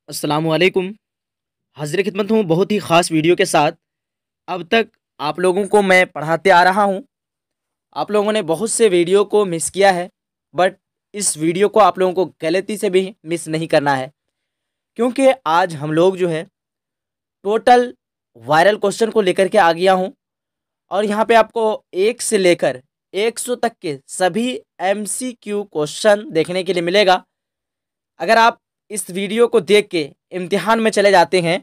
अस्सलामुअलैकुम। हाज़िर खिदमत हूँ बहुत ही ख़ास वीडियो के साथ। अब तक आप लोगों को मैं पढ़ाते आ रहा हूँ। आप लोगों ने बहुत से वीडियो को मिस किया है, बट इस वीडियो को आप लोगों को गलती से भी मिस नहीं करना है, क्योंकि आज हम लोग जो है टोटल वायरल क्वेश्चन को लेकर के आ गया हूँ। और यहाँ पे आपको 1 से लेकर 100 तक के सभी MCQ क्वेश्चन देखने के लिए मिलेगा। अगर आप इस वीडियो को देख के इम्तिहान में चले जाते हैं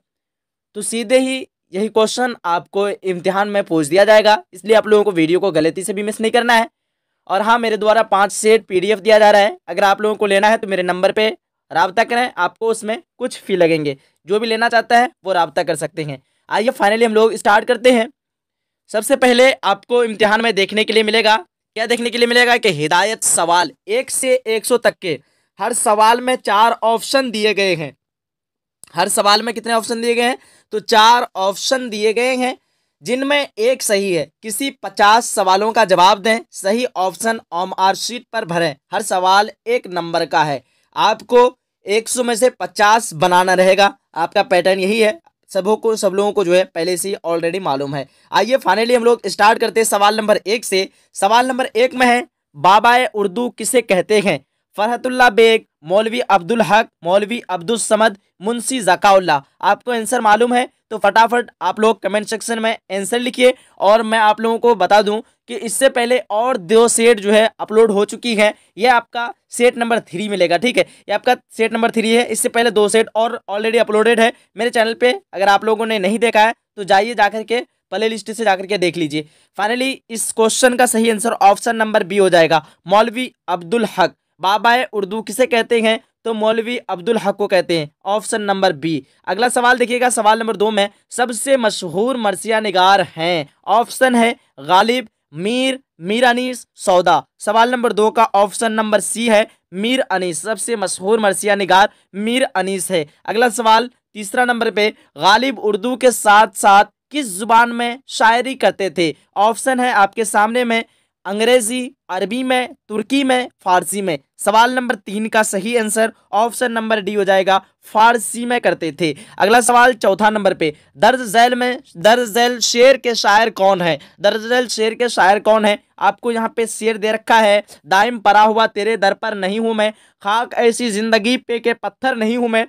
तो सीधे ही यही क्वेश्चन आपको इम्तिहान में पूछ दिया जाएगा। इसलिए आप लोगों को वीडियो को गलती से भी मिस नहीं करना है। और हाँ, मेरे द्वारा 5 सेट PDF दिया जा रहा है। अगर आप लोगों को लेना है तो मेरे नंबर पे राब्ता करें, आपको उसमें कुछ फ़ी लगेंगे। जो भी लेना चाहता है वो राब्ता कर सकते हैं। आइए फाइनली हम लोग स्टार्ट करते हैं। सबसे पहले आपको इम्तिहान में देखने के लिए मिलेगा, क्या देखने के लिए मिलेगा कि हिदायत सवाल 1 से 100 तक के हर सवाल में 4 ऑप्शन दिए गए हैं। हर सवाल में कितने ऑप्शन दिए गए हैं? तो 4 ऑप्शन दिए गए हैं, जिनमें एक सही है। किसी 50 सवालों का जवाब दें, सही ऑप्शन OMR शीट पर भरें। हर सवाल 1 नंबर का है। आपको 100 में से 50 बनाना रहेगा। आपका पैटर्न यही है। सब लोगों को जो है पहले से ही ऑलरेडी मालूम है। आइए फाइनली हम लोग स्टार्ट करते हैं सवाल नंबर 1 से। सवाल नंबर 1 में है, बाबाए उर्दू किसे कहते हैं? फरहतुल्लाह बेग, मौलवी अब्दुल हक, मौलवी अब्दुल समद, मुंशी ज़काउल्लाह। आपको आंसर मालूम है तो फटाफट आप लोग कमेंट सेक्शन में आंसर लिखिए। और मैं आप लोगों को बता दूं कि इससे पहले और 2 सेट जो है अपलोड हो चुकी है। ये आपका सेट नंबर 3 मिलेगा, ठीक है। ये आपका सेट नंबर 3 है। इससे पहले 2 सेट और ऑलरेडी अपलोडेड है मेरे चैनल पे। अगर आप लोगों ने नहीं देखा है तो जाइए जाकर के प्ले लिस्ट से जाकर के देख लीजिए। फाइनली इस क्वेश्चन का सही आंसर ऑप्शन नंबर बी हो जाएगा, मौलवी अब्दुल हक। बाबाए उर्दू किसे कहते हैं? तो मौलवी अब्दुल हक को कहते हैं, ऑप्शन नंबर बी। अगला सवाल देखिएगा, सवाल नंबर 2 में सबसे मशहूर मरसिया निगार हैं। ऑप्शन है गालिब, मीर, मीर अनीस, सौदा। सवाल नंबर 2 का ऑप्शन नंबर सी है, मीर अनीस। सबसे मशहूर मरसिया निगार मीर अनीस है। अगला सवाल तीसरा नंबर पे, गालिब उर्दू के साथ साथ किस जुबान में शायरी करते थे? ऑप्शन है आपके सामने में, अंग्रेजी, अरबी में, तुर्की में, फारसी में। सवाल नंबर 3 का सही आंसर ऑप्शन नंबर डी हो जाएगा, फारसी में करते थे। अगला सवाल चौथा नंबर पे, दर्ज झैल शेर के शायर कौन है? दर्ज झैल शेर के शायर कौन है? आपको यहाँ पे शेर दे रखा है, दाइम परा हुआ तेरे दर पर नहीं हूं मैं, खाक ऐसी जिंदगी पे के पत्थर नहीं हूं मैं।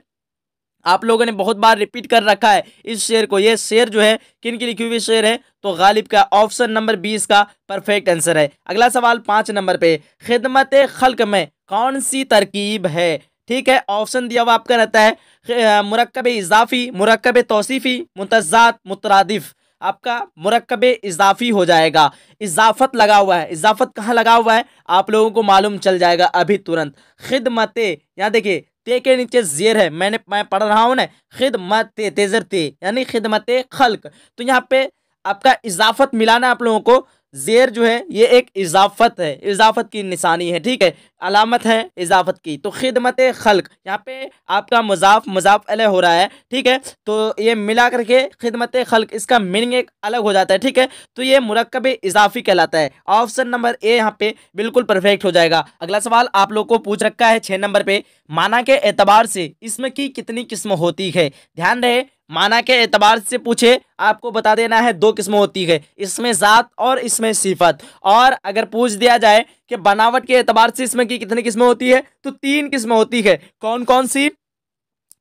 आप लोगों ने बहुत बार रिपीट कर रखा है इस शेर को। ये शेर जो है किन की लिखी हुई शेर है? तो गालिब का ऑप्शन नंबर 20 का परफेक्ट आंसर है। अगला सवाल 5 नंबर पे, खिदमत खल्क में कौन सी तरकीब है? ठीक है, ऑप्शन दिया हुआ आपका रहता है मुरक्कब इजाफी, मुरक्कब तौसीफी, मुतज़ाद, मुतरादिफ। आपका मुरक्कब इजाफी हो जाएगा। इजाफत लगा हुआ है। इजाफत कहाँ लगा हुआ है आप लोगों को मालूम चल जाएगा अभी तुरंत। खिदमत, यहाँ देखिए ते के नीचे जेर है, मैं पढ़ रहा हूं ना, खिदमत तेजर ते यानी खिदमत खल्क। तो यहाँ पे आपका इजाफत मिलाना आप लोगों को। जेर जो है ये एक इजाफत है, इजाफत की निशानी है, ठीक है, अलामत है इजाफत की। तो खिदमत खल्क यहाँ पे आपका मुजाफ अलैह हो रहा है, ठीक है। तो ये मिला करके खिदमत खल्क, इसका मीनिंग एक अलग हो जाता है, ठीक है। तो ये मुरक्कब इजाफी कहलाता है। ऑप्शन नंबर ए यहाँ पे बिल्कुल परफेक्ट हो जाएगा। अगला सवाल आप लोग को पूछ रखा है 6 नंबर पे, माना के एतबार से इसमें की कितनी किस्म होती है? ध्यान रहे, माना के एतबार से पूछे आपको बता देना है 2 किस्म होती है, इसमें जात और इसमें सिफत। और अगर पूछ दिया जाए कि बनावट के एतबार से इसमें की कितनी किस्में होती है, तो 3 किस्में होती है। कौन कौन सी?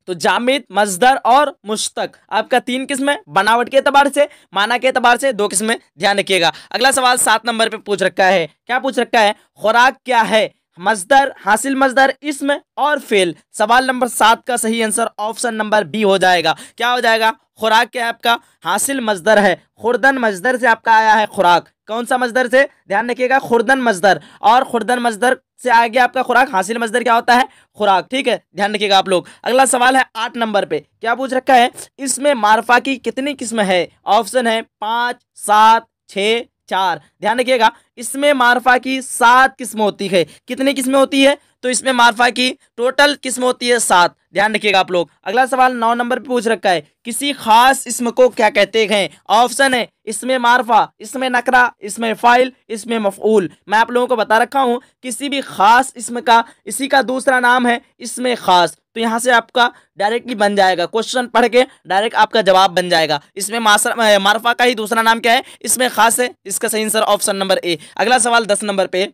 तो जामिद, मजदर और मुश्तक। आपका 3 किस्में बनावट के एतबार से, माना के एतबार से 2 किस्में, ध्यान रखिएगा। अगला सवाल 7 नंबर पे पूछ रखा है, क्या पूछ रखा है? खुराक क्या है? मजदर, हासिल मजदर, इस्म और फेल। सवाल नंबर 7 का सही आंसर ऑप्शन नंबर बी हो जाएगा। क्या हो जाएगा? खुराक क्या है आपका? हासिल मजदर है। खुर्दन मजदर से आपका आया है खुराक। कौन सा मजदर से? ध्यान रखिएगा, खुर्दन मजदर। और खुर्दन मजदर से आ गया आपका खुराक। हासिल मजदर क्या होता है? खुराक, ठीक है, ध्यान रखिएगा आप लोग। अगला सवाल है 8 नंबर पे, क्या पूछ रखा है? इसमें मारफा की कितनी किस्म है? ऑप्शन है 5, 7, 6, 4। ध्यान रखिएगा, इसमें मारफा की 7 किस्म होती है। कितनी किस्में होती है? तो इसमें मार्फा की टोटल किस्म होती है 7, ध्यान रखिएगा आप लोग। अगला सवाल 9 नंबर पे पूछ रखा है, किसी खास इसम को क्या कहते हैं? ऑप्शन है इसमें मार्फा, इसमें नकरा, इसमें फाइल, इसमें मफऊल। मैं आप लोगों को बता रखा हूं किसी भी खास इसम का इसी का दूसरा नाम है इसमें खास। तो यहाँ से आपका डायरेक्टली बन जाएगा, क्वेश्चन पढ़ के डायरेक्ट आपका जवाब बन जाएगा। इसमें मार्फा का ही दूसरा नाम क्या है? इसमें खास है। इसका सही आंसर ऑप्शन नंबर ए। अगला सवाल 10 नंबर पे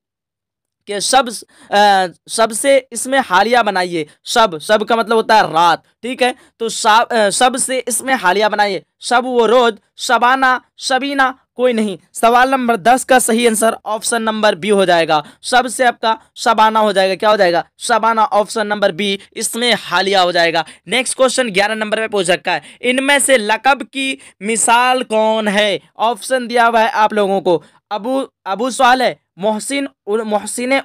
कि शब से इसमें हालिया बनाइए। शब का मतलब होता है रात, ठीक है। तो शब से इसमें हालिया बनाइए। शब वो रोज, शबाना, शबीना कोई नहीं। सवाल नंबर 10 का सही आंसर ऑप्शन नंबर बी हो जाएगा। शब से आपका शबाना हो जाएगा। क्या हो जाएगा? शबाना, ऑप्शन नंबर बी इसमें हालिया हो जाएगा। नेक्स्ट क्वेश्चन 11 नंबर पे पूछ रखा है, इनमें से लकब की मिसाल कौन है? ऑप्शन दिया हुआ है आप लोगों को, अबू सालेह, मोहसिन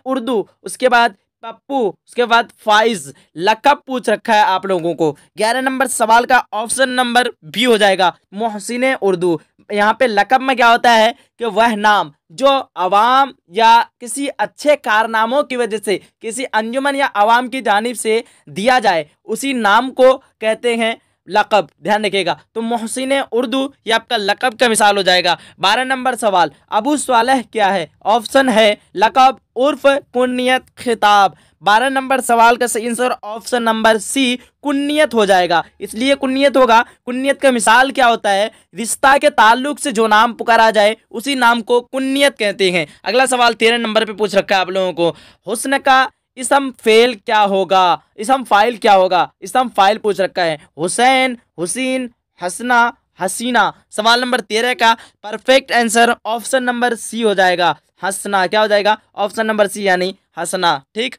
उर्दू, उसके बाद पप्पू, उसके बाद फाइज। लकब पूछ रखा है आप लोगों को। 11 नंबर सवाल का ऑप्शन नंबर बी हो जाएगा, मोहसिन उर्दू। यहाँ पे लकब में क्या होता है कि वह नाम जो अवाम या किसी अच्छे कारनामों की वजह से किसी अंजुमन या अवाम की जानिब से दिया जाए, उसी नाम को कहते हैं लकब। ध्यान रखिएगा। तो मोहसिन उर्दू ये आपका लकब का मिसाल हो जाएगा। 12 नंबर सवाल, अबू सालेह क्या है? ऑप्शन है लकब, उर्फ, कुन्नियत, खिताब। 12 नंबर सवाल का सही आंसर ऑप्शन नंबर सी कुन्नियत हो जाएगा। इसलिए कुन्नियत होगा, कुन्नियत का मिसाल क्या होता है? रिश्ता के ताल्लुक से जो नाम पुकारा जाए उसी नाम को कुन्नियत कहते हैं। अगला सवाल 13 नंबर पे पूछ रखा है आप लोगों को, हुस्न का इसम फेल क्या होगा? इसम फाइल क्या होगा? इसम फाइल पूछ रखा है, हुसैन, हुसीन, हसना, हसीना। सवाल नंबर 13 का perfect answer option number C हो जाएगा, हसना। क्या हो जाएगा? ऑप्शन नंबर सी यानी हसना, ठीक।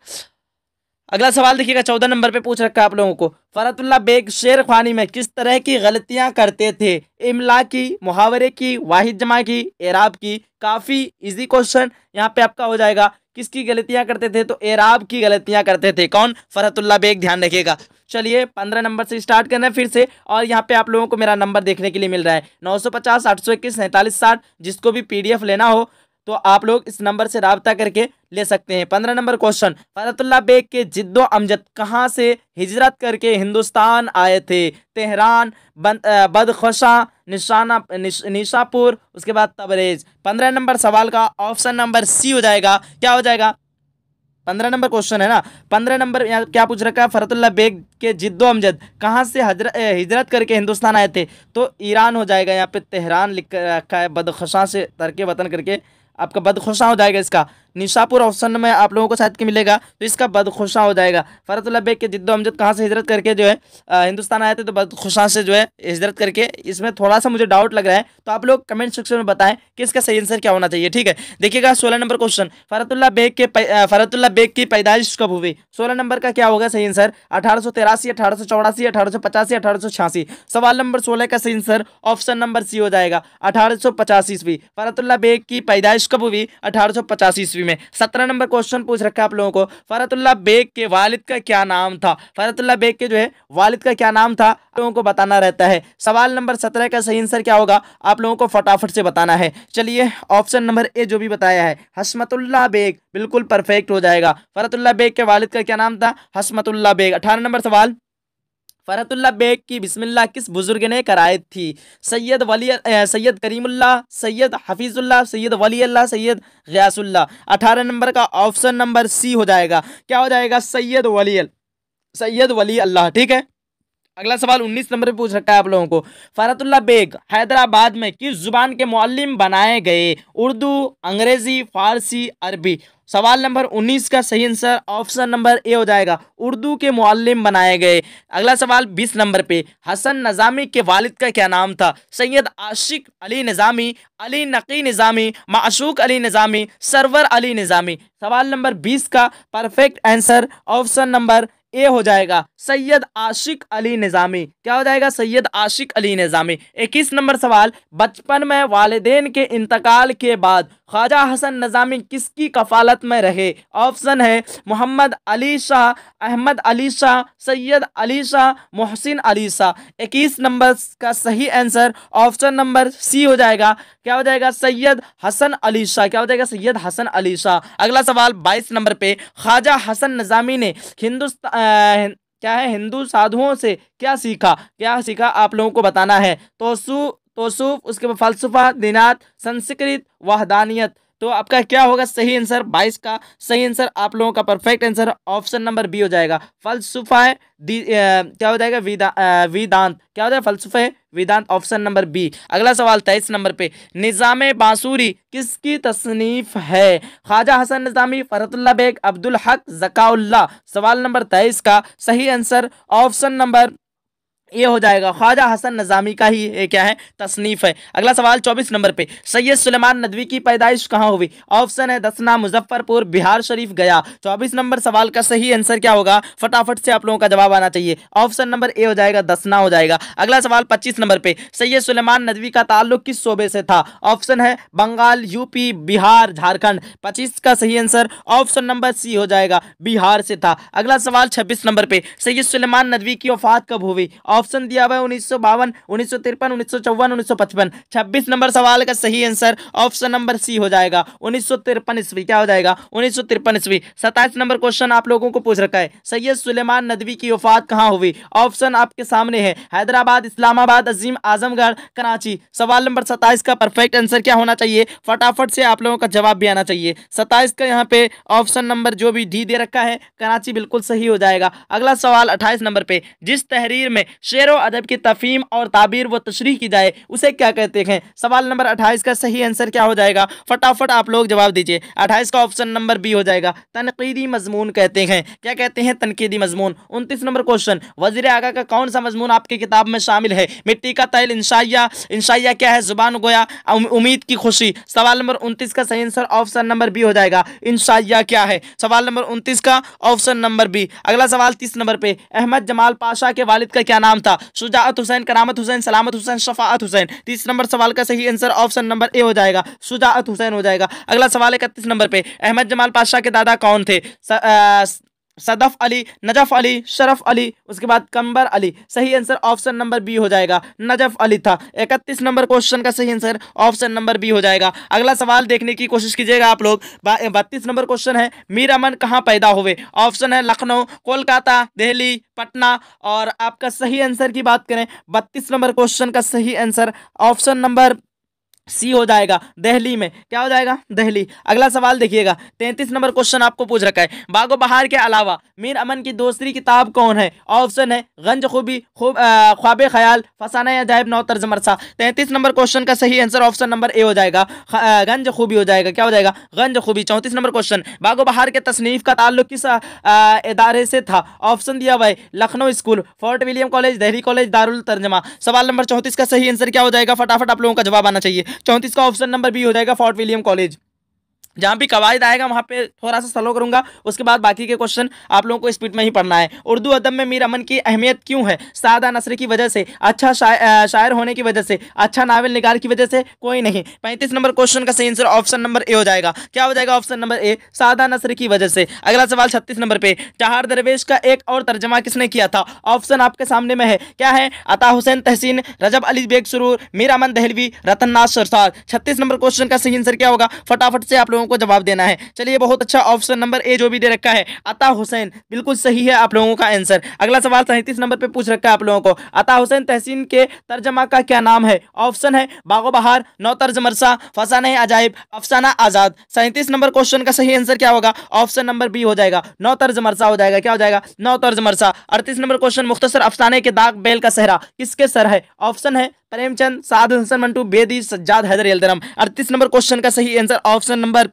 अगला सवाल देखिएगा 14 नंबर पे पूछ रखा है आप लोगों को, फरतुल्लाह बेग शेर ख्वानी में किस तरह की गलतियां करते थे? इमला की, मुहावरे की, वाहिद जमा की, एराब की। काफ़ी इजी क्वेश्चन यहाँ पे आपका हो जाएगा। किसकी गलतियां करते थे? तो एराब की गलतियां करते थे। कौन? फरतुल्लाह बेग। ध्यान रखिएगा। चलिए 15 नंबर से स्टार्ट करना है फिर से, और यहाँ पे आप लोगों को मेरा नंबर देखने के लिए मिल रहा है 950 821 47 60। जिसको भी PDF लेना हो तो आप लोग इस नंबर से राब्ता करके ले सकते हैं। 15 नंबर क्वेश्चन, फरतुल्लाह बेग के जिद्दो अमजद कहाँ से हिजरत करके हिंदुस्तान आए थे? तेहरान, बदख्शा, निशापुर, उसके बाद तबरेज। 15 नंबर सवाल का ऑप्शन नंबर सी हो जाएगा। क्या हो जाएगा? 15 नंबर क्वेश्चन है ना। 15 नंबर यहाँ क्या पूछ रखा है? फरतुल्लाह बेग के जिद्दो अमजद कहाँ से हिजरत करके हिंदुस्तान आए थे? तो ईरान हो जाएगा। यहाँ पे तेहरान लिख रखा है, बदख्शा से तरके वतन करके आपका बदख्शा हो जाएगा। इसका निशापुर ऑप्शन में आप लोगों को शायद के मिलेगा, तो इसका बदख्शा हो जाएगा। फरतुल्लाह बेग के जिद्दो अमजद कहाँ से हिजरत करके जो है हिंदुस्तान आए थे? तो बदख्शा से जो है हिजरत करके। इसमें थोड़ा सा मुझे डाउट लग रहा है, तो आप लोग कमेंट सेक्शन में बताएं कि इसका सही आंसर क्या होना चाहिए, ठीक है। देखिएगा 16 नंबर क्वेश्चन, फरतुल्लाह बेग की पैदाइश कब हुई? 16 नंबर का क्या होगा सही आंसर? 1883, 1884, 1885, 1886। सवाल नंबर 16 का सही आंसर ऑप्शन नंबर सी हो जाएगा, 1885 ईस्वी। फरतुल्लाह बेग की पैदाइश कब हुई? 1885 ईस्वी में। 17 नंबर क्वेश्चन पूछ रखा है आप लोगों को, फरतुल्लाह बेग के वालिद का क्या नाम था? फरतुल्लाह बेग के जो है वालिद का क्या नाम था आप लोगों को बताना रहता है। सवाल नंबर 17 का सही आंसर क्या होगा आप लोगों को फटाफट से बताना है। चलिए ऑप्शन नंबर ए जो भी बताया है, हस्मतुल्लाह बेग, बिल्कुल परफेक्ट हो जाएगा। फरतुल्लाह बेग के वालिद का क्या नाम था? हस्मतुल्लाह बेग। 18 नंबर सवाल, फरतुल्लाह बेग की बिस्मिल्लाह किस बुजुर्ग ने कराई थी? सैयद करीमुल्लाह, सैयद हफीजुल्लाह, सैयद वली अल्लाह, सैयद गयासुल्लाह। 18 नंबर का ऑप्शन नंबर सी हो जाएगा। क्या हो जाएगा? सैयद वली अल्लाह, ठीक है। अगला सवाल 19 नंबर पे पूछ रखा है आप लोगों को, फरतुल्लाह बेग हैदराबाद में किस जुबान के मुअल्लिम बनाए गए? उर्दू, अंग्रेजी, फारसी, अरबी। सवाल नंबर 19 का सही आंसर ऑप्शन नंबर ए हो जाएगा, उर्दू के मुअल्लिम बनाए गए। अगला सवाल 20 नंबर पे, हसन नज़ामी के वालिद का क्या नाम था? सैयद आशिक अली निज़ामी, अली नकी निज़ामी, माशूक अली निज़ामी, सरवर अली निज़ामी। सवाल नंबर 20 का perfect answer option number A हो जाएगा, सैयद आशिक अली निज़ामी। क्या हो जाएगा? सैयद आशिक अली निज़ामी। 21 नंबर सवाल, बचपन में वालिदैन के इंतकाल के बाद ख्वाजा हसन निज़ामी किसकी कफालत में रहे? ऑप्शन है मोहम्मद अली शाह, अहमद अली शाह, सैयद अली शाह, मोहसिन अली शाह। 21 नंबर का सही आंसर ऑप्शन नंबर सी हो जाएगा। क्या हो जाएगा? सैयद हसन अली शाह। क्या हो जाएगा? सैयद हसन अली शाह। अगला सवाल 22 नंबर पे, ख्वाजा हसन निज़ामी ने क्या है हिंदू साधुओं से क्या सीखा? क्या सीखा आप लोगों को बताना है। तोसूफ, उसके बाद फलसफा, दिनात, संस्कृत, वहदानियत। तो आपका क्या होगा सही आंसर? 22 का सही आंसर आप लोगों का perfect answer option number B हो जाएगा। फलसफा है क्या हो जाएगा? वेदांत। क्या हो जाएगा? फलसफा है वेदांत, ऑप्शन नंबर बी। अगला सवाल 23 नंबर पे, निज़ामे बांसुरी किसकी तसनीफ है? ख्वाजा हसन निज़ामी, फरहतुल्लाह बेग, अब्दुल हक, ज़काउल्लाह। सवाल नंबर 23 का सही आंसर ऑप्शन नंबर ये हो जाएगा। ख्वाजा हसन निज़ामी का ही ये क्या है? तसनीफ है। अगला सवाल 24 नंबर पे, सैयद सुलेमान नदवी की पैदाइश कहाँ हुई? ऑप्शन है दसना, मुजफ्फरपुर, बिहार शरीफ, गया। 24 नंबर सवाल का सही आंसर क्या होगा? फटाफट से आप लोगों का जवाब आना चाहिए। ऑप्शन नंबर ए हो जाएगा, दसना हो जाएगा। अगला सवाल 25 नंबर पे, सैयद सुलेमान नदवी का ताल्लुक किस शोबे से था? ऑप्शन है बंगाल, यूपी, बिहार, झारखंड। 25 का सही आंसर ऑप्शन नंबर सी हो जाएगा, बिहार से था। अगला सवाल 26 नंबर पे, सैयद सुलेमान नदवी की वफात कब हुई? ऑप्शन दिया हुआ है 1952, 1953, 1954, 1955। 26 नंबर सवाल का सही आंसर ऑप्शन नंबर सी हो जाएगा, 1953 ईस्वी। क्या हो जाएगा? 1953 ईस्वी। 27 नंबर क्वेश्चन आप लोगों को पूछ रखा है, सैयद सुलेमान नदवी की वफात कहाँ हुई? ऑप्शन आपके सामने है, हैदराबाद, इस्लामाबाद, अजीम, आजमगढ़, कराची। सवाल नंबर 27 का परफेक्ट आंसर क्या होना चाहिए? फटाफट से आप लोगों का जवाब भी आना चाहिए। 27 का यहाँ पे ऑप्शन नंबर जो भी डी दे रखा है, कराची, बिल्कुल सही हो जाएगा। अगला सवाल 28 नंबर पे, जिस तहरीर में शेर व अदब की तफहीम और ताबीर व तशरीह की जाए उसे क्या कहते हैं? सवाल नंबर 28 का सही आंसर क्या हो जाएगा? फटाफट आप लोग जवाब दीजिए। 28 का ऑप्शन नंबर बी हो जाएगा, तनकीदी मजमून कहते हैं। क्या कहते हैं? तनकीदी मजमून। 29 नंबर क्वेश्चन, वजीर आगा का कौन सा मजमून आपकी किताब में शामिल है? मिट्टी का तैल, इंशाइया। इंशाइया क्या है? जुबान गोया, उम्मीद की खुशी। सवाल नंबर 29 का सही आंसर ऑप्शन नंबर बी हो जाएगा, इंशाइया क्या है? सवाल नंबर 29 का ऑप्शन नंबर बी। अगला सवाल 30 नंबर पे, अहमद जमाल पाशा के वालिद का क्या नाम था? शुजाअत हुसैन, करामत हुसैन, सलामत हुसैन, शफाअत हुसैन। 30 नंबर सवाल का सही आंसर ऑप्शन नंबर ए हो जाएगा, शुजाअत हुसैन हो जाएगा। अगला सवाल 31 नंबर पे, अहमद जमाल पाशा के दादा कौन थे? सदफ अली, नजफ अली, शरफ अली, उसके बाद कंबर अली। सही आंसर ऑप्शन नंबर बी हो जाएगा, नजफ अली था। 31 नंबर क्वेश्चन का सही आंसर ऑप्शन नंबर बी हो जाएगा। अगला सवाल देखने की कोशिश कीजिएगा आप लोग। 32 नंबर क्वेश्चन है, मीर अमन कहाँ पैदा हुए? ऑप्शन है लखनऊ, कोलकाता, दिल्ली, पटना। और आपका सही आंसर की बात करें, 32 नंबर क्वेश्चन का सही आंसर ऑप्शन नंबर सी हो जाएगा, दिल्ली में। क्या हो जाएगा? दिल्ली। अगला सवाल देखिएगा, 33 नंबर क्वेश्चन आपको पूछ रखा है, बागो बहार के अलावा मीर अमन की दूसरी किताब कौन है? ऑप्शन है गंज खूबी, ख्वाब ख्याल, फसाना अजायब, नौ तर्ज मरसा। 33 नंबर क्वेश्चन का सही आंसर ऑप्शन नंबर ए हो जाएगा, गंज खूबी हो जाएगा। क्या हो जाएगा? गंज खूबी। 34 नंबर क्वेश्चन, बागो बहार के तसनीफ का ताल्लुक किस इदारे से था? ऑप्शन दिया हुआ है Lucknow school, fort William college, Delhi college, Darul तर्जमा। सवाल नंबर 34 का सही आंसर क्या हो जाएगा? फटाफट आप लोगों का जवाब आना चाहिए। 34 का ऑप्शन नंबर बी हो जाएगा, फोर्ट विलियम कॉलेज। जहां भी कवायद आएगा वहां पे थोड़ा सा स्लो करूंगा, उसके बाद बाकी के क्वेश्चन आप लोगों को स्पीड में ही पढ़ना है। उर्दू अदब में मीर अमन की अहमियत क्यों है? सादा नस्र की वजह से, अच्छा शायर होने की वजह से, अच्छा नावल निगार की वजह से, कोई नहीं। 35 नंबर क्वेश्चन का सही आंसर ऑप्शन नंबर ए हो जाएगा। क्या हो जाएगा? ऑप्शन नंबर ए, सादा नस्र की वजह से। अगला सवाल 36 नंबर पे, चार दरवेश का एक और तर्जमा किसने किया था? ऑप्शन आपके सामने में है, क्या है? अता हुसैन तहसीन, रजब अली बेग सुरूर, मीर अमन दहलवी, रतन नाज सरसार। 36 नंबर क्वेश्चन का सही आंसर क्या होगा? फटाफट से आप लोगों को जवाब देना है। चलिए, बहुत अच्छा, ऑप्शन नंबर ए जो भी दे रखा है, अता हुसैन, बिल्कुल सही है आप लोगों का आंसर। अगला सवाल 37 नंबर पे पूछ रखा है आप लोगों को, अता हुसैन तहसीन के तर्जमा का क्या नाम है? ऑप्शन है बागो बहार, नौ तर्ज मरसा, फसाना अजायब, अफसाना आजाद। 37 नंबर क्वेश्चन का सही आंसर क्या होगा? ऑप्शन नंबर बी हो जाएगा, नौ तर्ज मरसा हो जाएगा। क्या हो जाएगा? नौ तर्ज मरसा। 38 नंबर क्वेश्चन, मुख्तसर अफसाने के दाग बैल का सहरा किसके सर है? ऑप्शन है प्रेमचंद, साद हसन मंटू, बेदी, सज्जाद, हैदर यलदरम। 38 नंबर क्वेश्चन का सही आंसर ऑप्शन नंबर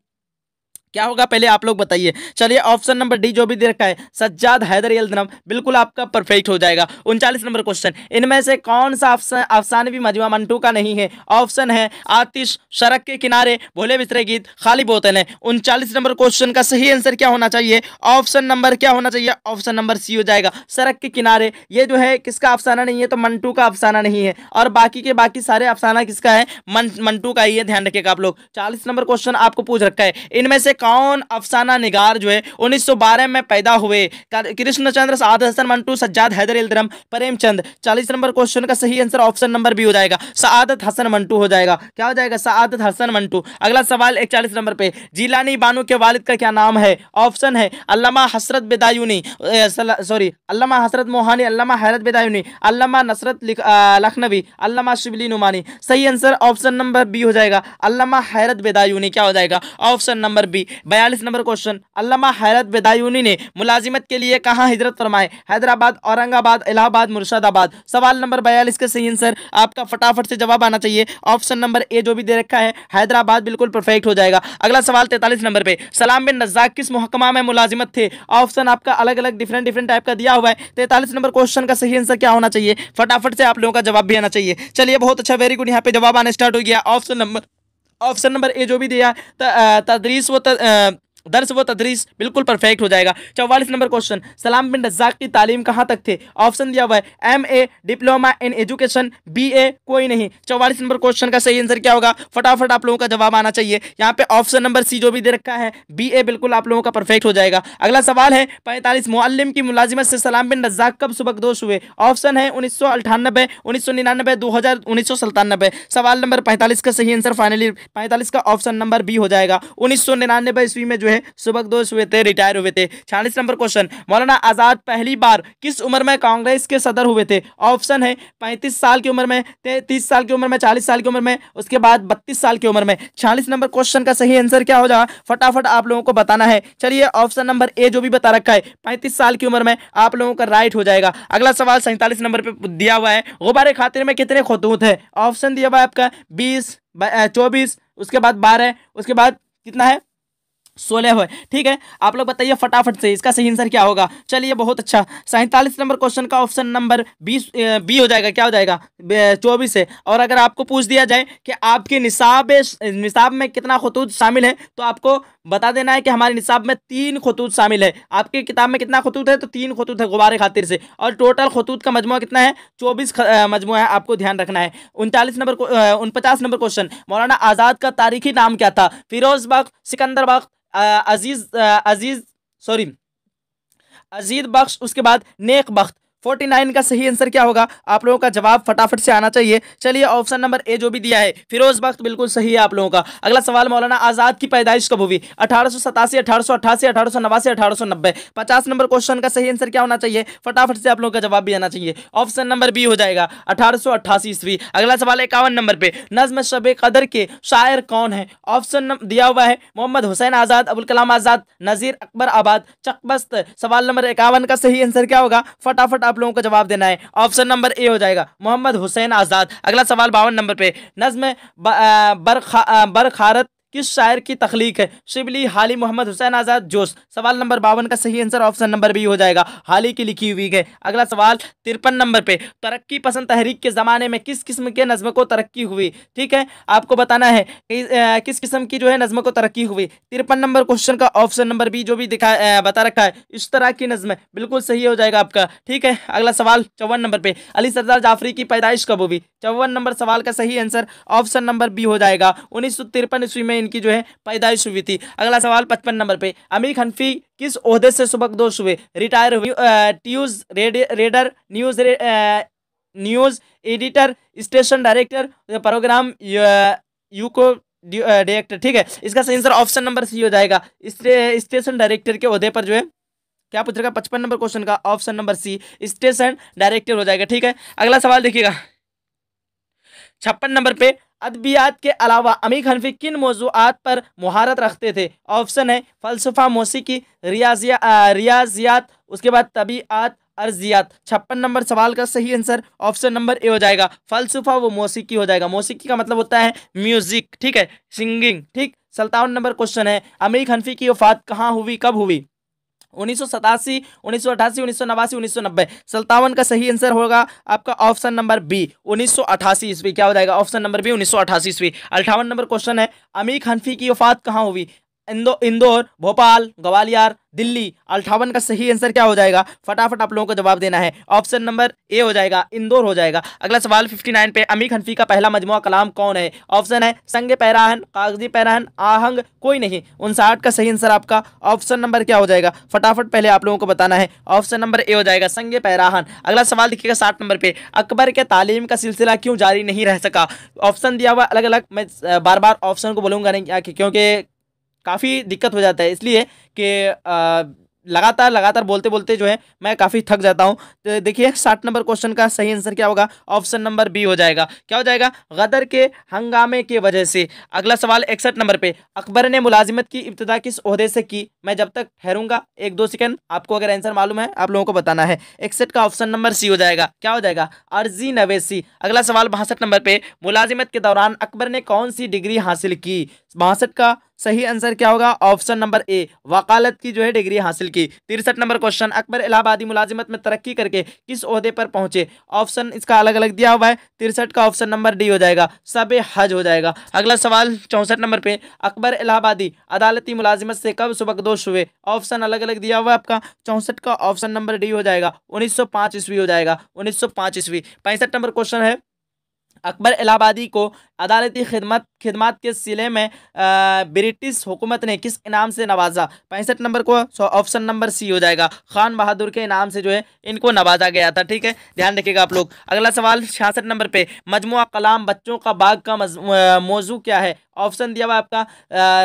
क्या होगा पहले आप लोग बताइए। चलिए ऑप्शन नंबर डी जो भी दे रखा है सज्जाद हैदर यल्दनम, बिल्कुल आपका परफेक्ट हो जाएगा। 39 नंबर क्वेश्चन, इनमें से कौन सा अफसानवी मजमूआ मंटू का नहीं है? ऑप्शन है आतिश, सड़क के किनारे, भोले बिसरे गीत, खाली बोतल है। 39 नंबर क्वेश्चन का सही आंसर क्या होना चाहिए? ऑप्शन नंबर क्या होना चाहिए? ऑप्शन नंबर सी हो जाएगा, सड़क के किनारे। ये जो है किसका अफसाना नहीं है? तो मंटू का अफसाना नहीं है, और बाकी के बाकी सारे अफसाना किसका है? मंटू का ही है, ध्यान रखिएगा आप लोग। 40 नंबर क्वेश्चन आपको पूछ रखा है, इनमें से कौन अफसाना निगार जो है 1912 में पैदा हुए? कृष्णचंद्र, साद हसन मंटू, सज्जाद हैदर यल्दनम, प्रेमचंद। 40 नंबर क्वेश्चन का सही आंसर ऑप्शन नंबर बी हो जाएगा, सआदत हसन मंटू हो जाएगा। क्या हो जाएगा? सआदत हसन मंटू। अगला सवाल 41 नंबर पे, जिलानी बानो के वालिद का क्या नाम है? ऑप्शन है अल्लामा हसरत बेदायूनी, सॉरी अल्लामा हसरत मोहानी, अल्लामा हैरत बेदायूनी, अल्लामा नसरत लखनवी, अल्लामा शिबली नुमानी। सही आंसर ऑप्शन नंबर बी हो जाएगा, अल्लामा हैरत बेदायूनी। क्या हो जाएगा? Option number B. 42 number question, अल्लामा हैरत बेदायूनी ने मुलाजिमत के लिए कहाँ हिजरत फरमाए? हैदराबाद, औरंगाबाद, इलाहाबाद, मुर्शिदाबाद। सवाल नंबर 42 का सही आंसर आपका फटाफट से जवाब आना चाहिए। ऑप्शन नंबर ए जो भी दे रखा है हैदराबाद, बिल्कुल परफेक्ट हो जाएगा। अगला सवाल 43 नंबर पे, सलाम बिन रज़ाक किस महकमा में मुलाजिमत थे? ऑप्शन आपका अलग अलग डिफरेंट टाइप का दिया हुआ है। 43 नंबर क्वेश्चन का सही आंसर क्या होना चाहिए? फटाफट से आप लोगों का जवाब भी आना चाहिए। चलिए बहुत अच्छा, वेरी गुड, यहाँ पे जवाब आना स्टार्ट हो गया। ऑप्शन नंबर ए जो भी दिया तदरीस व दर्स व तदरीस, बिल्कुल परफेक्ट हो जाएगा। 44 नंबर क्वेश्चन, सलाम बिन रज़ाक की तालीम कहाँ तक थे? ऑप्शन दिया हुआ है MA, diploma in education, BA, कोई नहीं। 44 नंबर क्वेश्चन का सही आंसर क्या होगा? फटाफट आप लोगों का जवाब आना चाहिए। यहाँ पे ऑप्शन नंबर सी जो भी दे रखा है BA, बिल्कुल आप लोगों का परफेक्ट हो जाएगा। अगला सवाल है 45, मुअल्लिम की मुलाजिमत से सलाम बिन रज़ाक कब सुबकदोश हुए? ऑप्शन है 1998, 1999, 2000, 1997। सवाल नंबर 45 का सही आंसर फाइनली 45 का ऑप्शन नंबर बी हो जाएगा, 1999 ईस्वी में जो है सुबकदोश हुए थे, रिटायर हुए थे। 46 नंबर क्वेश्चन, मौलाना आजाद पहली बार किस उम्र में कांग्रेस के सदर हुए थे? ऑप्शन है 35 साल की उम्र में, 30 साल की उम्र में, 40 साल की उम्र में, उसके बाद 32 साल की उम्र में। 46 नंबर क्वेश्चन का सही आंसर क्या हो जाएगा? फटाफट आप लोगों को बताना है। चलिए ऑप्शन नंबर ए जो भी बता रखा है 35 साल की उम्र में, आप लोगों का राइट हो जाएगा। अगला सवाल 47 नंबर पे दिया हुआ है, गुब्बारे खातिर में कितने खतूत है? ऑप्शन दिया हुआ है आपका 20, 24, उसके बाद 12, उसके बाद कितना है? 16 हुए। ठीक है, आप लोग बताइए फटाफट से इसका सही आंसर क्या होगा। चलिए बहुत अच्छा, 47 नंबर क्वेश्चन का ऑप्शन नंबर 20 बी हो जाएगा। क्या हो जाएगा? 24 है। और अगर आपको पूछ दिया जाए कि आपके निसाब में कितना खतूत शामिल है, तो आपको बता देना है कि हमारे निसाब में 3 खतूत शामिल है। आपकी किताब में कितना खतूत है? तो 3 खतूत है गुब्बारे खातिर से, और टोटल खतूत का मजमुआ कितना है? 24 मजमुआ है, आपको ध्यान रखना है। 49 नंबर क्वेश्चन, मौलाना आजाद का तारीखी नाम क्या था? फिरोज बख्श, सिकंदर बख्श, अजीज बख्श, उसके बाद नेक बख्श। 49 का सही आंसर क्या होगा? आप लोगों का जवाब फटाफट से आना चाहिए। चलिए ऑप्शन नंबर ए जो भी दिया है फिरोज बख्श, बिल्कुल सही है आप लोगों का। अगला सवाल, मौलाना आजाद की पैदाइश कब हुई? 1887, 1888, 1889, 1890। 50 नंबर क्वेश्चन का सही आंसर क्या होना चाहिए? फटाफट से आप लोगों का जवाब भी आना चाहिए। ऑप्शन नंबर बी हो जाएगा, 1888 ईस्वी। अगला सवाल 51 नंबर पे, नज्म शब कदर के शायर कौन है? ऑप्शन दिया हुआ है मोहम्मद हुसैन आजाद, अबुल कलाम आजाद, नजीर अकबर आबाद, चकबस्त। सवाल नंबर 51 का सही आंसर क्या होगा? फटाफट आप लोगों को जवाब देना है। ऑप्शन नंबर ए हो जाएगा, मोहम्मद हुसैन आजाद। अगला सवाल 52 नंबर पे, नज्म बरखारत किस शायर की तख्लीक है? शिबली, हाली, मोहम्मद हुसैन आजाद, जोश। सवाल नंबर 52 का सही आंसर ऑप्शन नंबर बी हो जाएगा, हाली की लिखी हुई है। अगला सवाल 53 नंबर पे, तरक्की पसंद तहरीक के जमाने में किस किस्म के नज्म को तरक्की हुई? ठीक है, आपको बताना है किस किस्म की जो है नज्म को तरक्की हुई। 53 नंबर क्वेश्चन का ऑप्शन नंबर बी जो भी बता रखा है, इस तरह की नज्म, बिल्कुल सही हो जाएगा आपका। ठीक है, अगला सवाल 54 नंबर पे, अली सरदार जाफरी की पैदाइश कब हुई? 54 नंबर सवाल का सही आंसर ऑप्शन नंबर बी हो जाएगा, 1953 ईस्वी में इनकी जो है पैदाइश हुई थी। अगला सवाल 55 नंबर पे, अमीर हनफी किस ओहदे से सुबकदोश हुए, रिटायर हुए? News editor, station director, programme यूको डायरेक्टर। ठीक है, इसका सही आंसर ऑप्शन नंबर सी हो जाएगा, स्टेशन डायरेक्टर के ओहदे पर जो है क्या पूछ रखा? 55 नंबर क्वेश्चन का option number C, station director हो जाएगा। ठीक है, अगला सवाल देखिएगा 56 नंबर पे, अदबियात के अलावा अमीर हनफी किन मौज़ूआत पर मुहारत रखते थे? ऑप्शन है फलसफा, मौसीकी, रियाजियात, उसके बाद तबीआत, अर्जियात। 56 नंबर सवाल का सही आंसर ऑप्शन नंबर ए हो जाएगा, फलसफा वो मौसीकी हो जाएगा। मौसीकी का मतलब होता है म्यूजिक, ठीक है, सिंगिंग। ठीक, 57 नंबर क्वेश्चन है, अमीर हनफी की वफात कहाँ हुई, कब हुई? 1987, 1988, 1989, 1990। 57 का सही आंसर होगा आपका ऑप्शन नंबर बी, 1988 ईस्वी। क्या हो जाएगा? ऑप्शन नंबर बी, 1988 ईस्वी। 58 नंबर क्वेश्चन है, अमीर हनफी की वफात कहाँ हुई? इंदौर, भोपाल, ग्वालियर, दिल्ली। 58 का सही आंसर क्या हो जाएगा? फटाफट आप लोगों को जवाब देना है। ऑप्शन नंबर ए हो जाएगा, इंदौर हो जाएगा। अगला सवाल 59 पे, अमीर हनफी का पहला मजमुआ कलाम कौन है? ऑप्शन है संग पैराहन, कागजी पैराहन, आहंग, कोई नहीं। 59 का सही आंसर आपका ऑप्शन नंबर क्या हो जाएगा? फटाफट पहले आप लोगों को बताना है। ऑप्शन नंबर ए हो जाएगा, संग पैराहन। अगला सवाल देखिएगा 60 नंबर पे, अकबर के तालीम का सिलसिला क्यों जारी नहीं रह सका? ऑप्शन दिया हुआ अलग अलग, मैं बार बार ऑप्शन को बोलूंगा नहीं क्योंकि काफ़ी दिक्कत हो जाता है, इसलिए कि लगातार लगातार बोलते बोलते जो है मैं काफ़ी थक जाता हूं। तो देखिए 60 नंबर क्वेश्चन का सही आंसर क्या होगा? ऑप्शन नंबर बी हो जाएगा। क्या हो जाएगा? गदर के हंगामे की वजह से। अगला सवाल 61 नंबर पे, अकबर ने मुलाजिमत की इब्तिदा किस ओहदे से की? मैं जब तक ठहरूंगा 1-2 सेकंड, आपको अगर आंसर मालूम है आप लोगों को बताना है। 61 का ऑप्शन नंबर सी हो जाएगा। क्या हो जाएगा? अर्जी नवेसी। अगला सवाल 62 नंबर पे, मुलाजिमत के दौरान अकबर ने कौन सी डिग्री हासिल की? 62 का सही आंसर क्या होगा? ऑप्शन नंबर ए, वकालत की जो है डिग्री हासिल की। 63 नंबर क्वेश्चन, अकबर इलाहाबादी मुलाजिमत में तरक्की करके किस ओहदे पर पहुंचे? ऑप्शन इसका अलग अलग दिया हुआ है। 63 का ऑप्शन नंबर डी हो जाएगा, सबे हज हो जाएगा। अगला सवाल 64 नंबर पे, अकबर इलाहाबादी अदालती मुलाजिमत से कब सुबकदोश हुए? ऑप्शन अलग अलग दिया हुआ है आपका। 64 का ऑप्शन नंबर डी हो जाएगा, 1905 ईस्वी हो जाएगा, 1905 ईस्वी। 65 नंबर क्वेश्चन है, अकबर इलाहाबादी को अदालती खिदमत के सिले में ब्रिटिश हुकूमत ने किस इनाम से नवाजा? 65 नंबर को ऑप्शन नंबर सी हो जाएगा, खान बहादुर के इनाम से जो है इनको नवाजा गया था। ठीक है, ध्यान रखिएगा आप लोग। अगला सवाल 66 नंबर पे, मजमुआ कलाम बच्चों का बाग का मौजू क्या है? ऑप्शन दिया हुआ आपका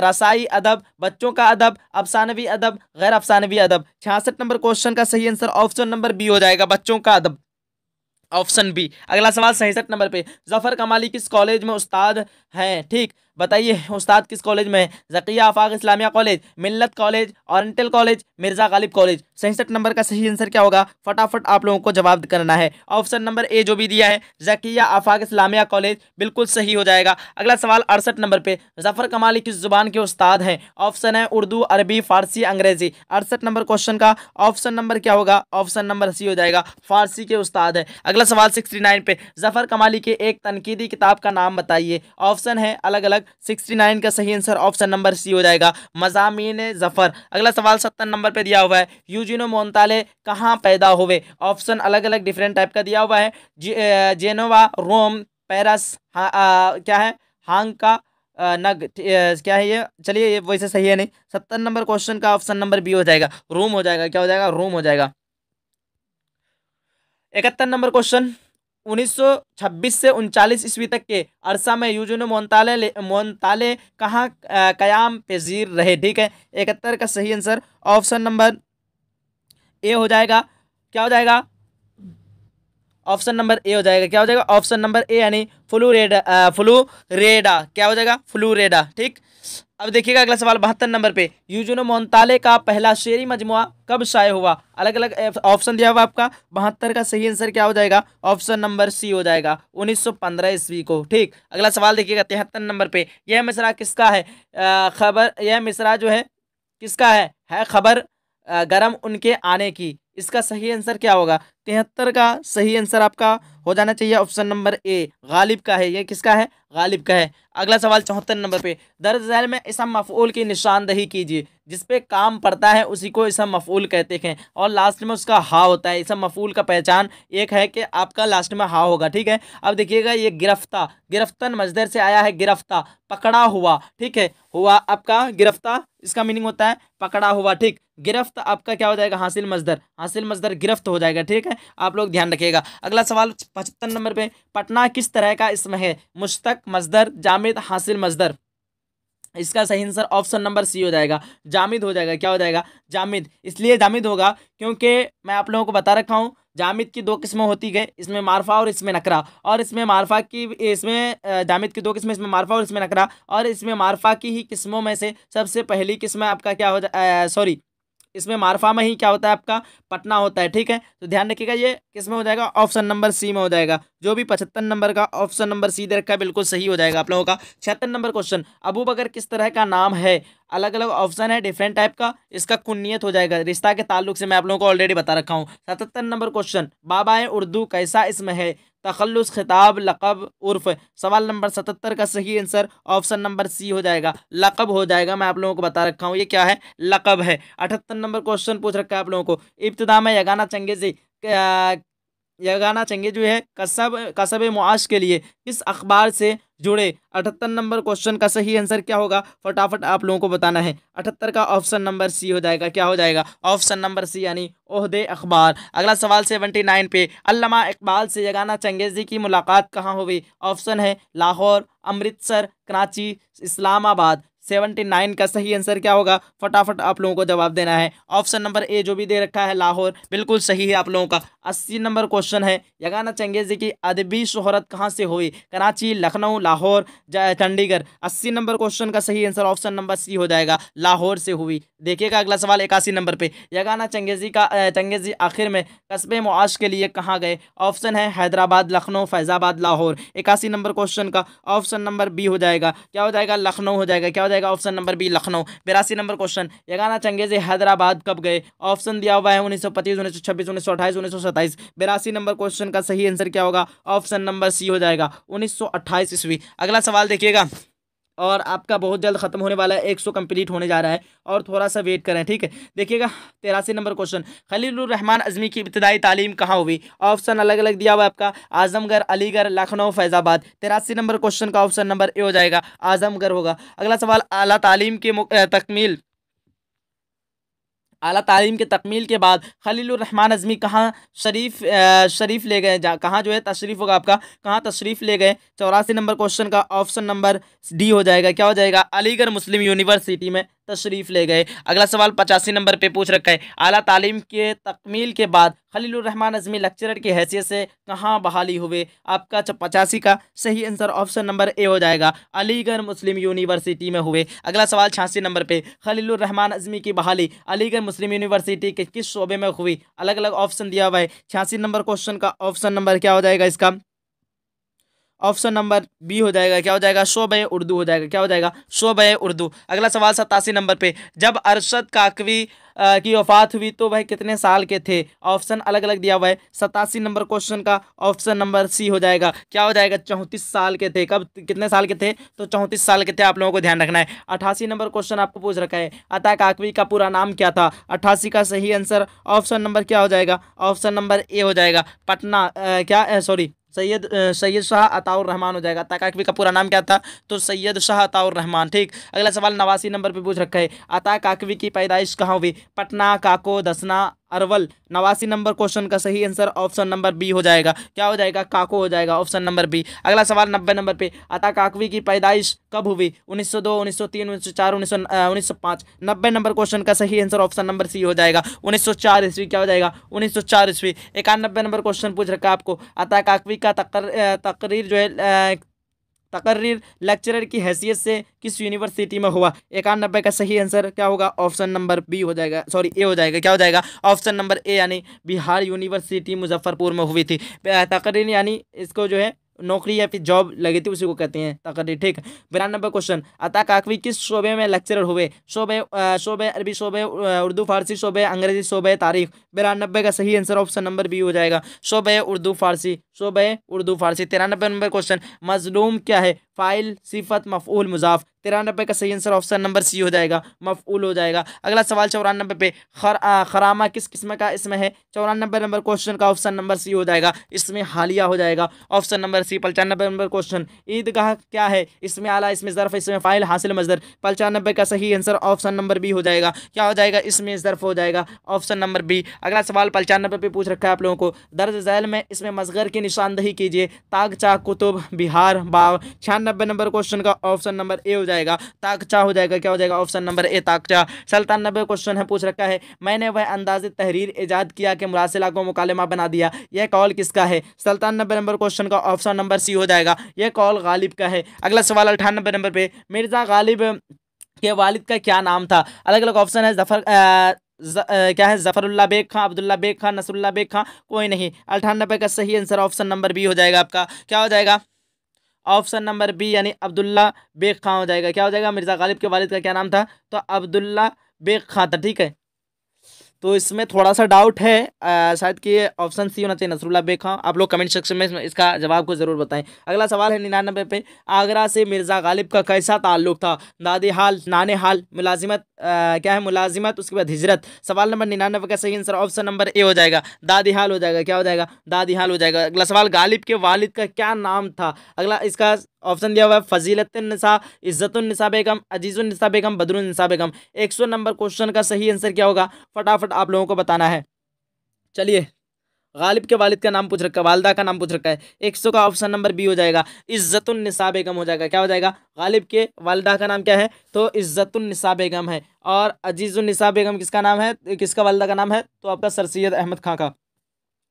रसाई अदब, बच्चों का अदब, अफसानवी अदब, गैर अफसानवी अदब। 66 नंबर क्वेश्चन का सही आंसर ऑप्शन नंबर बी हो जाएगा, बच्चों का अदब, ऑप्शन बी। अगला सवाल 67 नंबर पे, जफर कमाली किस कॉलेज में उस्ताद हैं? ठीक, बताइए उस्ताद किस कॉलेज में है? जकिया आफाक इस्लामिया कॉलेज, मिल्लत college, oriental college, Mirza Ghalib college. 67 number का सही आंसर क्या होगा? फटाफट आप लोगों को जवाब करना है। ऑप्शन नंबर ए जो भी दिया है, जकिया आफाक इस्लामिया कॉलेज, बिल्कुल सही हो जाएगा। अगला सवाल 68 नंबर पे, जफर कमाली किस जुबान के उस्ताद हैं? ऑप्शन है उर्दू, अरबी, फारसी, अंग्रेजी। 68 नंबर क्वेश्चन का ऑप्शन नंबर क्या होगा? ऑप्शन नंबर सी हो जाएगा, फारसी के उस्ताद है। अगला सवाल 69 पे, जफर कमाली के एक तनकीदी किताब का नाम बताइए। ऑप्शन है अलग अलग। 69 का सही आंसर ऑप्शन नंबर सी हो जाएगा, मज़ामीन जफर। अगला सवाल 70 नंबर पे दिया हुआ है, यूजिनो मोंताले कहाँ पैदा हुए? ऑप्शन अलग अलग डिफरेंट टाइप का दिया हुआ है, जेनोवा, रोम, पेरिस, क्या है, हांग का नग, क्या है ये? चलिए ये वैसे सही है नहीं। 70 नंबर क्वेश्चन का ऑप्शन नंबर बी हो जाएगा, रोम हो जाएगा। क्या हो जाएगा? रोम हो जाएगा। 71 नंबर क्वेश्चन, 1926 से 39 ईस्वी तक के अरसा में यूजुन मोंताले कहाँ कयाम पजीर रहे? ठीक है, 71 का सही आंसर ऑप्शन नंबर ए हो जाएगा। क्या हो जाएगा? ऑप्शन नंबर ए हो जाएगा। क्या हो जाएगा? ऑप्शन नंबर ए, यानी फ्लूरेडा, फ्लूरेडा। क्या हो जाएगा? फ्लूरेडा। ठीक, अब देखिएगा अगला सवाल 72 नंबर पे, यूजुनो मोंताले का पहला शेरी मजमुआ कब शाये हुआ? अलग अलग ऑप्शन दिया हुआ आपका। 72 का सही आंसर क्या हो जाएगा? ऑप्शन नंबर सी हो जाएगा, 1915 ईस्वी को। ठीक, अगला सवाल देखिएगा 73 नंबर पे, यह मिसरा किसका है? खबर, यह मिसरा जो है किसका है खबर गरम उनके आने की। इसका सही आंसर क्या होगा? 73 का सही आंसर आपका हो जाना चाहिए ऑप्शन नंबर ए, गालिब का है। ये किसका है? गालिब का है। अगला सवाल 74 नंबर पे, दर्ज झैल में इसम मफऊल की निशानदही कीजिए। जिस पे काम पड़ता है उसी को इसम मफऊल कहते हैं, और लास्ट में उसका हा होता है। इसम मफऊल का पहचान एक है कि आपका लास्ट में हा होगा। ठीक है, अब देखिएगा ये गिरफ्ता, गिरफ्तन मजदर से आया है, गिरफ्ता, पकड़ा हुआ। ठीक है, हुआ आपका गिरफ्ता, इसका मीनिंग होता है पकड़ा हुआ। ठीक, गिरफ्त आपका क्या हो जाएगा? हासिल मजदर, हासिल मजदर गिरफ्त हो जाएगा। ठीक है, आप लोग ध्यान रखिएगा। अगला सवाल 75 नंबर पे, पटना किस तरह का इसम है? मुश्तक, मजदर, जामिद, हासिल मजदर। इसका सही आंसर ऑप्शन नंबर सी हो जाएगा, जामिद हो जाएगा। क्या हो जाएगा? जामिद। इसलिए जामिद होगा क्योंकि मैं आप लोगों को बता रखा हूँ, जामिद की दो किस्में होती गई, इसमें मारफा और इसमें नकरा। और इसमें मारफा की, इसमें जामिद की दो किस्में, इसमें मारफा और इसमें नकरा। और इसमें मारफा की ही किस्मों में से सबसे पहली किस्म आपका क्या हो सॉरी इसमें मारफा में ही क्या होता है आपका, पटना होता है। ठीक है, तो ध्यान रखिएगा, ये किस में हो जाएगा, ऑप्शन नंबर सी में हो जाएगा। जो भी 75 नंबर का ऑप्शन नंबर सी दे रखा है बिल्कुल सही हो जाएगा आप लोगों का। 76 नंबर क्वेश्चन, अबू बकर किस तरह का नाम है, अलग अलग ऑप्शन है डिफरेंट टाइप का, इसका कुन्नियत हो जाएगा, रिश्ता के ताल्लुक से मैं आप लोगों को ऑलरेडी बता रखा हूँ। 77 नंबर क्वेश्चन, बाबाए उर्दू कैसा इसमें है, तखल्लुस, खिताब, लक़ब, उर्फ। सवाल नंबर 77 का सही आंसर ऑप्शन नंबर सी हो जाएगा, लक़ब हो जाएगा। मैं आप लोगों को बता रखा हूँ ये क्या है, लक़ब है। 78 नंबर क्वेश्चन पूछ रखा है आप लोगों को, इब्तिदा में यगाना चंगेज़ी, यगाना चंगेज़ जो है कसब कसब मुआश के लिए किस अखबार से जुड़े। 78 नंबर क्वेश्चन का सही आंसर क्या होगा, फटाफट आप लोगों को बताना है। 78 का ऑप्शन नंबर सी हो जाएगा, क्या हो जाएगा, ऑप्शन नंबर सी यानी ओहदे अखबार। अगला सवाल 79 पे, अल्लामा इकबाल से यगाना चंगेज़ी की मुलाकात कहाँ हुई। ऑप्शन है लाहौर, अमृतसर, कराची, इस्लामाबाद। 79 का सही आंसर क्या होगा, फटाफट आप लोगों को जवाब देना है। ऑप्शन नंबर ए जो भी दे रखा है लाहौर, बिल्कुल सही है आप लोगों का। 80 नंबर क्वेश्चन है, यगाना चंगेज़ी की अदबी शोहरत कहाँ से हुई, कराची, लखनऊ, लाहौर, चंडीगढ़। 80 नंबर क्वेश्चन का सही आंसर ऑप्शन नंबर सी हो जाएगा, लाहौर से हुई। देखिएगा अगला सवाल 81 नंबर पे, यगाना चंगेज़ी आखिर में कस्बे मुआश के लिए कहाँ गए। ऑप्शन है हैदराबाद, लखनऊ, फैज़ाबाद, लाहौर। 81 नंबर क्वेश्चन का ऑप्शन नंबर बी हो जाएगा, क्या हो जाएगा, लखनऊ हो जाएगा, क्या हो जाएगा, option number B Lucknow. 82 number question, Yagana Changezi Hyderabad कब गए। ऑप्शन दिया हुआ है 1925, 1926, 1928, 1927। 82 नंबर क्वेश्चन का सही आंसर क्या होगा, ऑप्शन नंबर सी हो जाएगा, 1928 ईस्वी। अगला सवाल देखिएगा, और आपका बहुत जल्द खत्म होने वाला है, 100 कंप्लीट होने जा रहा है, और थोड़ा सा वेट करें। ठीक है, देखिएगा 83 नंबर क्वेश्चन, खलीलुर रहमान अज़मी की इब्तिदाई तालीम कहाँ हुई। ऑप्शन अलग अलग दिया हुआ है आपका, आजमगढ़, अलीगढ़, लखनऊ, फैज़ाबाद। 83 नंबर क्वेश्चन का ऑप्शन नंबर ए हो जाएगा, आजमगढ़ होगा। अगला सवाल, आला तालीम के तकमील के बाद खलीलुर रहमान अज़मी कहाँ शरीफ ले गए, कहाँ जो है तशरीफ़ होगा आपका, कहाँ तशरीफ़ ले गए। 84 नंबर क्वेश्चन का ऑप्शन नंबर डी हो जाएगा, क्या हो जाएगा, अलीगढ़ मुस्लिम यूनिवर्सिटी में तशरीफ़ ले गए। अगला सवाल 85 नंबर पे पूछ रखा है, आला तालीम के तकमील के बाद खलीलुर रहमान अज़मी लेक्चरर की हैसियत से कहाँ बहाली हुए। आपका 85 का सही आंसर ऑप्शन नंबर ए हो जाएगा, अलीगढ़ मुस्लिम यूनिवर्सिटी में हुए। अगला सवाल 86 नंबर पे, खलीलुर रहमान अज़मी की बहाली अलीगढ़ मुस्लिम यूनिवर्सिटी के किस शोबे में हुई। अलग अलग ऑप्शन दिया हुआ है। 86 नंबर क्वेश्चन का ऑप्शन नंबर क्या हो जाएगा, इसका ऑप्शन नंबर बी हो जाएगा, क्या हो जाएगा, शोबे उर्दू हो जाएगा, क्या हो जाएगा, शोबे उर्दू। अगला सवाल 87 नंबर पे, जब अरशद काकवी की वफात हुई तो वह कितने साल के थे। ऑप्शन अलग अलग दिया हुआ है। 87 नंबर क्वेश्चन का ऑप्शन नंबर सी हो जाएगा, क्या हो जाएगा, 34 साल के थे। कब, कितने साल के थे, तो 34 साल के थे, आप लोगों को ध्यान रखना है। 88 नंबर क्वेश्चन आपको पूछ रखा है, अता काकवी का पूरा नाम क्या था। 88 का सही आंसर ऑप्शन नंबर क्या हो जाएगा, ऑप्शन नंबर ए हो जाएगा, पटना सैयद शाह अताउर रहमान हो जाएगा। अता काकवी का पूरा नाम क्या था, तो सैयद शाह अताउर रहमान। ठीक, अगला सवाल 89 नंबर पे पूछ रखा है, अता काकवी की पैदाइश कहाँ हुई। पटना, काको, दसना, अरवल। 89 नंबर क्वेश्चन का सही आंसर ऑप्शन नंबर बी हो जाएगा, क्या हो जाएगा, काको हो जाएगा, ऑप्शन नंबर बी। अगला सवाल 90 नंबर पे, अता काकवी की पैदाइश कब हुई। 1902, 1903, 1904, 1905। 90 नंबर क्वेश्चन का सही आंसर ऑप्शन नंबर सी हो जाएगा, 1904 ईस्वी, क्या हो जाएगा, 1904 ईस्वी। 91 नंबर क्वेश्चन पूछ रखा है आपको, अता काकवी का तकरीर जो है तकर्रीर लेक्चरर की हैसियत से किस यूनिवर्सिटी में हुआ। 91 का सही आंसर क्या होगा, ऑप्शन नंबर बी हो जाएगा, सॉरी ए हो जाएगा, क्या हो जाएगा, ऑप्शन नंबर ए यानी बिहार यूनिवर्सिटी मुजफ्फरपुर में हुई थी। तकरीर यानी इसको जो है नौकरी या फिर जॉब लगी थी, उसी को कहते हैं तकरीर। ठीक, 92 क्वेश्चन, अता काकवी किस शोबे में लेक्चरर हुए। शोबे अरबी, शोबे उर्दू फारसी, शोबे अंग्रेजी, शोबे तारीख। 92 का सही आंसर ऑप्शन नंबर बी हो जाएगा, शोबे उर्दू फारसी, शोबे उर्दू फारसी। 93 नंबर क्वेश्चन, मजलूम क्या है, फाइल, सिफत, मफऊल, मुजाफ। 93 का सही आंसर ऑप्शन नंबर सी हो जाएगा, मफऊल हो जाएगा। अगला सवाल 94 पे, खरामा किस किस्म का इसमें है। 94 नंबर क्वेश्चन का ऑप्शन नंबर सी हो जाएगा, इसमें हालिया हो जाएगा, option number C. 95 number question, Idgah क्या है, इसमें आला, इसमें ज़र्फ, इसमें फाइल, हासिल, मजदर। 95 का सही आंसर ऑप्शन नंबर बी हो जाएगा, क्या हो जाएगा, इसमें ज़र्फ हो जाएगा, ऑप्शन नंबर बी। अगला सवाल 95 पे पूछ रखा है आप लोगों को, दर्ज झैल में इसमें मसगर की निशानदही कीजिए। तागचा, कुतुब, बिहार, बाव। 96 नंबर क्वेश्चन का ऑप्शन नंबर ए हो जाएगा, ताकचा हो जाएगा, क्या हो जाएगा, ऑप्शन नंबर ए, ताकचा। 97 क्वेश्चन है पूछ रखा है, मैंने वह अंदाज़े तहरीर ईजाद किया कि मुरासिला को मुकालमा बना दिया, यह कौल किसका है। 97 नंबर क्वेश्चन का ऑप्शन नंबर सी हो जाएगा, यह कौल गालिब का है। अगला सवाल 98 नंबर पे, मिर्ज़ा गालिब के वालिद का क्या नाम था। अलग अलग ऑप्शन है, क्या है, जफरुल्ला बेग खां, अब्दुल्ला बेग खां, नसरुल्ला बेग खां, कोई नहीं। 98 का सही आंसर ऑप्शन नंबर बी हो जाएगा आपका। क्या हो जाएगा? ऑप्शन नंबर बी यानी अब्दुल्ला बेग खां हो जाएगा। क्या हो जाएगा? मिर्जा गालिब के वालिद का क्या नाम था? तो अब्दुल्ला बेग खां था, ठीक है। तो इसमें थोड़ा सा डाउट है, शायद कि ऑप्शन सी होना चाहिए, नसरुल्ला बेग खां। आप लोग कमेंट सेक्शन में इसका जवाब को जरूर बताएं। अगला सवाल है 99 पे, आगरा से मिर्जा गालिब का कैसा ताल्लुक था? दादी हाल, नाने हाल, मुलाजिमत, क्या है, मुलाजिमत, उसके बाद हिजरत। सवाल नंबर 99 का सही आंसर ऑप्शन नंबर ए हो जाएगा, दादी हाल हो जाएगा। क्या हो जाएगा? दादी हाल हो जाएगा। अगला सवाल, गालिब के वालिद का क्या नाम था? अगला इसका ऑप्शन दिया हुआ है, फजीलतुन्निसा, इज्जतुन्निसा बेगम, अजीजुन्निसा बेगम, बदरुन्निसा बेगम। 100 नंबर क्वेश्चन का सही आंसर क्या होगा? फटाफट आप लोगों को बताना है। चलिए, गालिब के वालिद का नाम पूछ रखा है, वालदा का नाम पूछ रखा है। 100 का ऑप्शन नंबर बी हो जाएगा, इज्जतुन्निसा बेगम हो जाएगा। क्या हो जाएगा? गालिब के वालदा का नाम क्या है? तो इज्जतुन्निसा बेगम है। और अजीजुन्निसा बेगम किसका नाम है, किसका वालदा का नाम है? तो आपका सर सैयद अहमद खां का।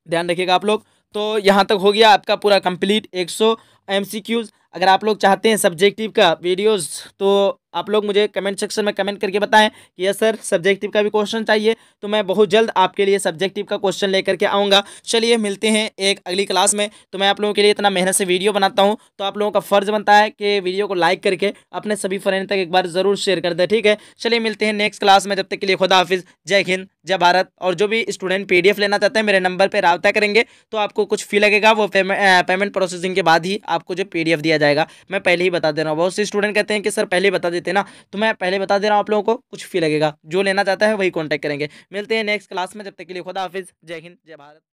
ध्यान रखिएगा आप लोग। तो यहाँ तक हो गया आपका पूरा कंप्लीट 100 MCQs। अगर आप लोग चाहते हैं सब्जेक्टिव का वीडियोस, तो आप लोग मुझे कमेंट सेक्शन में कमेंट करके बताएं कि यस सर सब्जेक्टिव का भी क्वेश्चन चाहिए, तो मैं बहुत जल्द आपके लिए सब्जेक्टिव का क्वेश्चन लेकर के आऊँगा। चलिए मिलते हैं एक अगली क्लास में। तो मैं आप लोगों के लिए इतना मेहनत से वीडियो बनाता हूँ, तो आप लोगों का फ़र्ज़ बनता है कि वीडियो को लाइक करके अपने सभी फ्रेंड तक एक बार ज़रूर शेयर कर दें, ठीक है। चलिए मिलते हैं नेक्स्ट क्लास में, जब तक के लिए खुदा हाफिज़, जय हिंद, जय भारत। और जो भी स्टूडेंट PDF लेना चाहते हैं मेरे नंबर पर रब्ता करेंगे, तो आपको कुछ फ़ी लगेगा, वो पेमेंट प्रोसेसिंग के बाद ही आपको जो PDF दिया जाएगा। मैं पहले ही बता दे रहा हूँ, बहुत से स्टूडेंट कहते हैं कि सर पहले बता देते ना, तो मैं पहले बता दे रहा हूँ आप लोगों को, कुछ फी लगेगा। जो लेना चाहता है वही कॉन्टैक्ट करेंगे। मिलते हैं नेक्स्ट क्लास में, जब तक के लिए खुदा हाफिज़, जय हिंद, जय भारत।